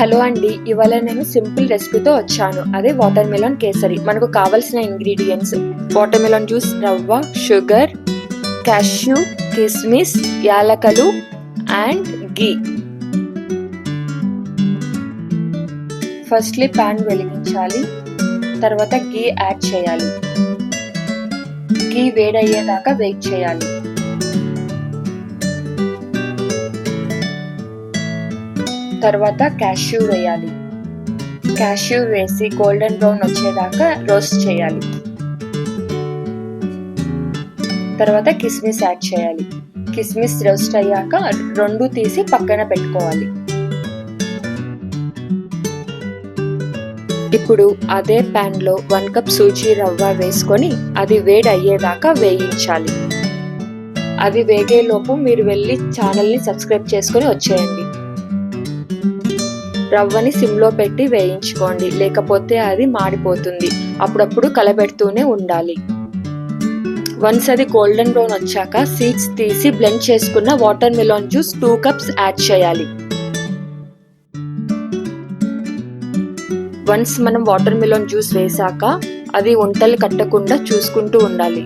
Hello అండి, ఇవాళ నేను సింపుల్ రెసిపీతో వచ్చాను. అదే వాటర్ మెలన్ కేసరి. మనకు కావాల్సిన ఇంగ్రీడియంట్స్: వాటర్ మెలన్ జ్యూస్, రవ్వ, షుగర్, క్యాష్యూ, కిస్మిస్, యాలకలు అండ్ గీ. ఫస్ట్లీ ప్యాన్ వెలిగించాలి. తర్వాత గీ యాడ్ చేయాలి. గీ వేడయ్యేదాకా వెయిట్ చేయాలి. తర్వాత క్యాష్యూ వేయాలి. క్యాష్యూ వేసి గోల్డెన్ బ్రౌన్ వచ్చేదాకా రోస్ట్ చేయాలి. తర్వాత కిస్మిస్ యాడ్ చేయాలి. కిస్మిస్ రోస్ట్ అయ్యాక రెండు తీసి పక్కన పెట్టుకోవాలి. ఇప్పుడు అదే ప్యాన్ లో 1 కప్ సూజీ రవ్వ వేసుకొని అది వేడి అయ్యేదాకా వేయించాలి. అది వేగేలోపు మీరు వెళ్ళి ఛానల్ని సబ్స్క్రైబ్ చేసుకొని వచ్చేయండి. రవ్వని సిమ్లో పెట్టి వేయించుకోండి, లేకపోతే అది మాడిపోతుంది. అప్పుడప్పుడు కలబెడుతూనే ఉండాలి. వన్స్ అది గోల్డెన్ బ్రౌన్ వచ్చాక సీడ్స్ తీసి బ్లెండ్ చేసుకున్న water melon juice 2 cups add చేయాలి. వన్స్ మనం వాటర్ మెలన్ జ్యూస్ వేసాక అది ఉంటలు కట్టకుండా చూసుకుంటూ ఉండాలి.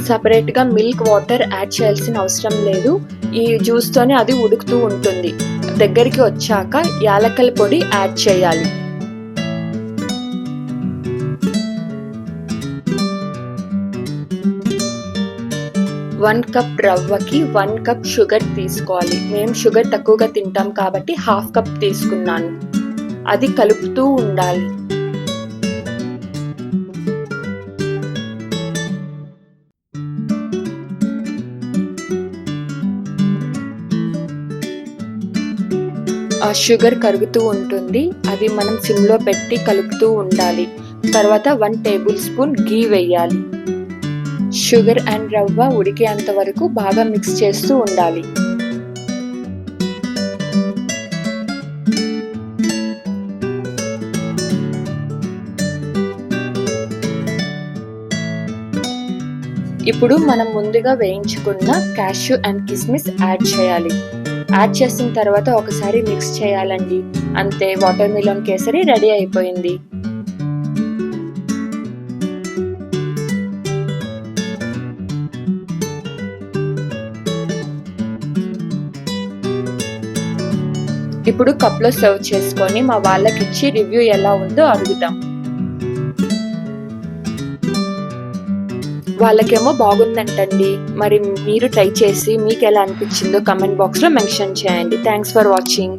సపరేట్గా మిల్క్ వాటర్ యాడ్ చేయాల్సిన అవసరం లేదు. ఈ జ్యూస్ తోనే అది ఉడుకుతూ ఉంటుంది. దగ్గరికి వచ్చాక యాలకల పొడి యాడ్ చేయాలి. వన్ కప్ రవ్వకి 1 కప్ షుగర్ తీసుకోవాలి. మేము షుగర్ తక్కువగా తింటాం కాబట్టి 1/2 కప్ తీసుకున్నాను. అది కలుపుతూ ఉండాలి. ఆ షుగర్ కరుగుతూ ఉంటుంది. అది మనం సిమ్లో పెట్టి కలుపుతూ ఉండాలి. తర్వాత 1 టేబుల్ స్పూన్ గీ వేయాలి. షుగర్ అండ్ రవ్వ ఉడికేంత వరకు బాగా మిక్స్ చేస్తూ ఉండాలి. ఇప్పుడు మనం ముందుగా వేయించుకున్న క్యాష్యూ అండ్ కిస్మిస్ యాడ్ చేయాలి. యాడ్ చేసిన తర్వాత ఒకసారి మిక్స్ చేయాలండి. అంతే, వాటర్ మెలన్ కేసరి రెడీ అయిపోయింది. ఇప్పుడు కప్లో సర్వ్ చేసుకొని మా వాళ్ళకి ఇచ్చి రివ్యూ ఎలా ఉందో అడుగుదాం. వాళ్ళకేమో బాగుందంటండి. మరి మీరు ట్రై చేసి మీకు ఎలా అనిపించిందో కమెంట్ బాక్స్లో మెన్షన్ చేయండి. Thanks for watching.